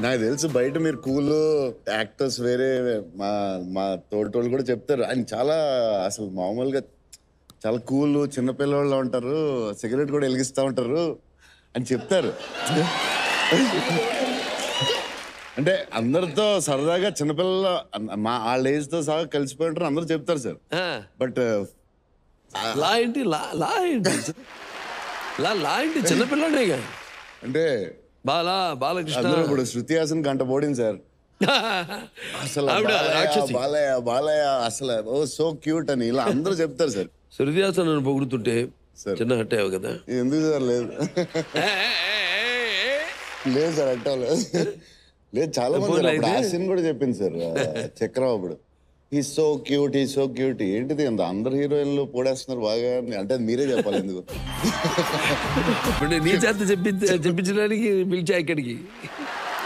నాకు తెలుసు బయట మీరు కూల్ యాక్టర్స్ వేరే మా మా తోటోళ్ళు కూడా చెప్తారు ఆయన చాలా అసలు మామూలుగా చాలా కూల్ చిన్నపిల్లవాళ్ళు ఉంటారు సిగరెట్ కూడా వెలిగిస్తూ ఉంటారు అని చెప్తారు అంటే అందరితో సరదాగా చిన్నపిల్లల మా వాళ్ళ ఏజ్తో సహా కలిసిపోయి ఉంటారు అందరూ చెప్తారు సార్ బట్ లా ఏంటి లా ఏంటి లా ఏంటి చిన్నపిల్లడే అంటే బాలకృష్ణ ఇప్పుడు శృతి హాసన్ గంట పోడింది సార్ అసలు బాలయ్య బాలయ్య అసలు ఓ సో క్యూట్ అని ఇలా అందరూ చెప్తారు సార్ శృతి హాసన్ నన్ను పొగుడుతుంటే చిన్న హట్టావు కదా ఎందుకు సార్ లేదు లేదు సార్ అట్టలేదు లేదు చాలా మంది హాస్యం కూడా చెప్పింది సార్ చక్రం అప్పుడు ఈ సో క్యూట్ ఏంటిది అంత అందరు హీరోయిన్లు పోడేస్తున్నారు బాగా అంటే మీరే చెప్పాలి ఎందుకు నీ చేత చెప్పించడానికి పిలిచా ఇక్కడికి